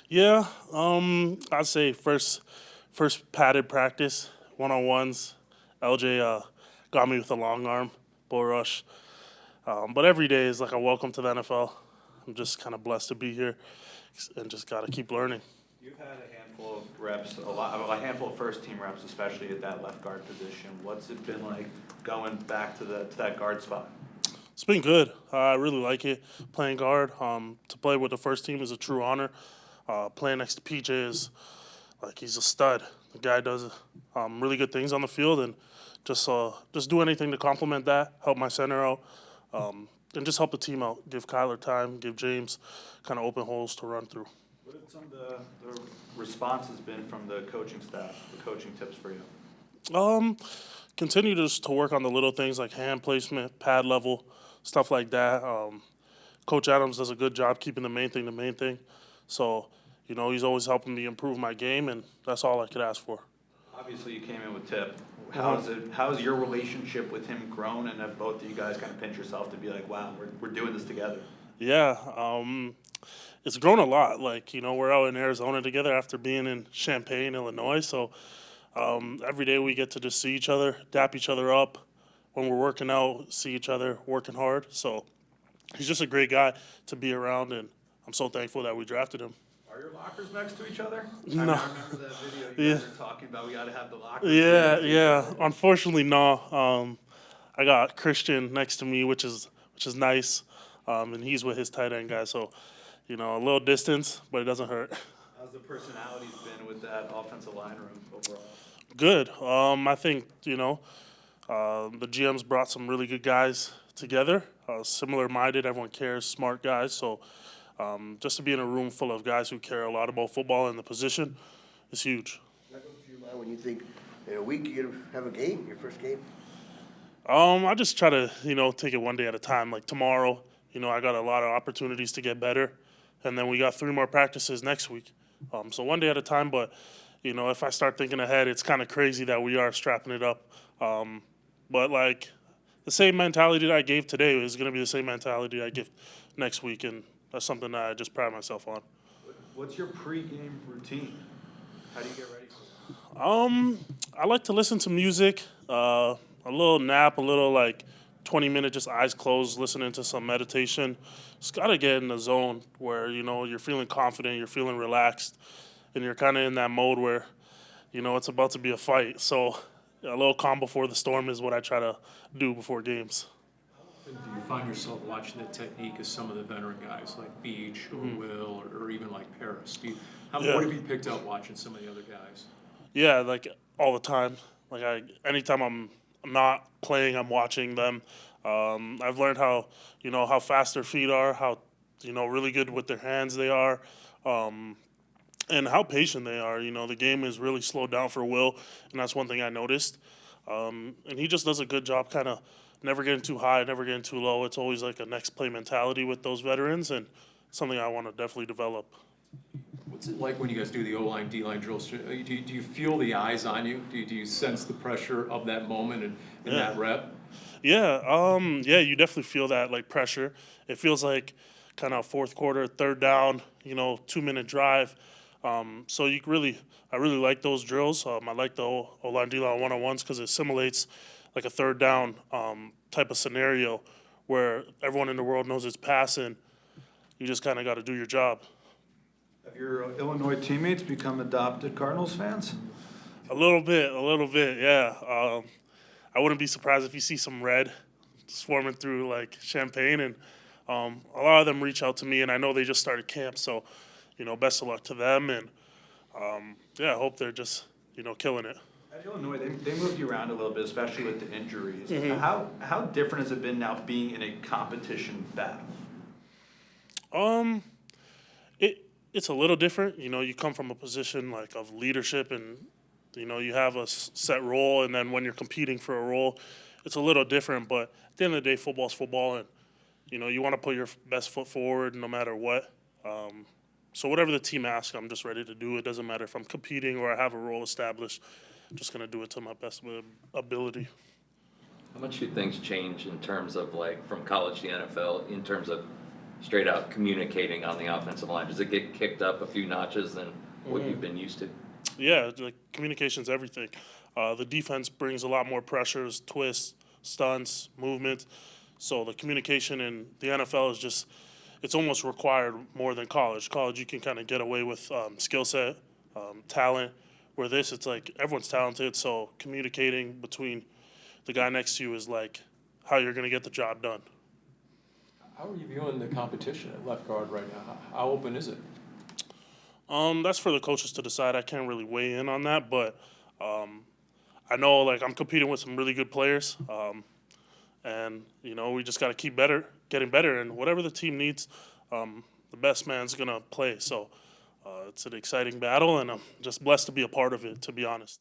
Yeah, I'd say first padded practice, one-on-ones. LJ got me with a long arm, bull rush. But every day is like a welcome to the NFL. I'm just kind of blessed to be here and just got to keep learning. You've had a handful of reps, a handful of first team reps, especially at that left guard position. What's it been like going back to that guard spot? It's been good. I really like it playing guard. To play with the first team is a true honor. Playing next to PJ is like he's a stud. The guy does really good things on the field, and just do anything to complement that, help my center out, and just help the team out. Give Kyler time, give James kind of open holes to run through. What have some of the responses been from the coaching staff, the coaching tips for you? Continue just to work on the little things like hand placement, pad level, stuff like that. Coach Adams does a good job keeping the main thing the main thing. So, he's always helping me improve my game, and that's all I could ask for. Obviously, you came in with Tip. How's your relationship with him grown, and have both of you guys kind of pinch yourself to be like, wow, we're doing this together? Yeah, it's grown a lot. Like, we're out in Arizona together after being in Champaign, Illinois. So every day we get to just see each other, dap each other up. When we're working out, see each other working hard. So he's just a great guy to be around, and I'm so thankful that we drafted him. Are your lockers next to each other? No. I remember that video you guys were talking about. We got to have the lockers. Yeah. Unfortunately, no. I got Christian next to me, which is nice, and he's with his tight end guy. So, a little distance, but it doesn't hurt. How's the personalities been with that offensive line room overall? Good. I think the GM's brought some really good guys together, similar-minded. Everyone cares, smart guys. So, just to be in a room full of guys who care a lot about football and the position is huge. That goes through your mind when you think in a week you're gonna have a game, your first game. I just try to, take it one day at a time. Like tomorrow, I got a lot of opportunities to get better, and then we got 3 more practices next week. So one day at a time. But if I start thinking ahead, it's kind of crazy that we are strapping it up. But like the same mentality that I gave today is going to be the same mentality I give next week, and that's something that I just pride myself on. What's your pregame routine? How do you get ready for that? I like to listen to music, a little nap, a little like 20-minute just eyes closed, listening to some meditation. Just got to get in the zone where, you're feeling confident, you're feeling relaxed, and you're kind of in that mode where, it's about to be a fight. So a little calm before the storm is what I try to do before games. Do you find yourself watching the technique of some of the veteran guys like Beach or Will or even like Paris? What have you picked up watching some of the other guys? Yeah, like all the time. Like anytime I'm not playing, I'm watching them. I've learned how fast their feet are, how really good with their hands they are, and how patient they are. The game is really slowed down for Will, and that's one thing I noticed. And he just does a good job, kind of never getting too high, never getting too low. It's always like a next play mentality with those veterans, and something I want to definitely develop. What's it like when you guys do the O-line, D-line drills? Do you feel the eyes on you? Do you sense the pressure of that moment and that rep? Yeah, you definitely feel that like pressure. It feels like kind of fourth quarter, third down, 2-minute drive. So I really like those drills. I like the O-line, D-line one-on-ones because it simulates like a third down type of scenario where everyone in the world knows it's passing. You just kind of got to do your job. Have your Illinois teammates become adopted Cardinals fans? A little bit, yeah. I wouldn't be surprised if you see some red swarming through like Champaign, and a lot of them reach out to me, and I know they just started camp, so best of luck to them, and I hope they're just killing it. At Illinois, they moved you around a little bit, especially with the injuries. Mm-hmm. How different has it been now being in a competition battle? It's a little different. You come from a position like of leadership, and you have a set role, and then when you're competing for a role, it's a little different. But at the end of the day, football's football, and you want to put your best foot forward no matter what. So whatever the team asks, I'm just ready to do. It doesn't matter if I'm competing or I have a role established. I'm just gonna do it to my best ability. How much do things change in terms of like from college to NFL in terms of straight out communicating on the offensive line? Does it get kicked up a few notches than what you've been used to? Yeah, like communication's everything. The defense brings a lot more pressures, twists, stunts, movement. So the communication in the NFL is just, it's almost required more than college. College, you can kind of get away with skill set, talent. Where this, it's like everyone's talented. So communicating between the guy next to you is like how you're going to get the job done. How are you viewing the competition at left guard right now? How open is it? That's for the coaches to decide. I can't really weigh in on that, but I know like I'm competing with some really good players, and we just got to keep getting better, and whatever the team needs, the best man's gonna play. So it's an exciting battle, and I'm just blessed to be a part of it, to be honest.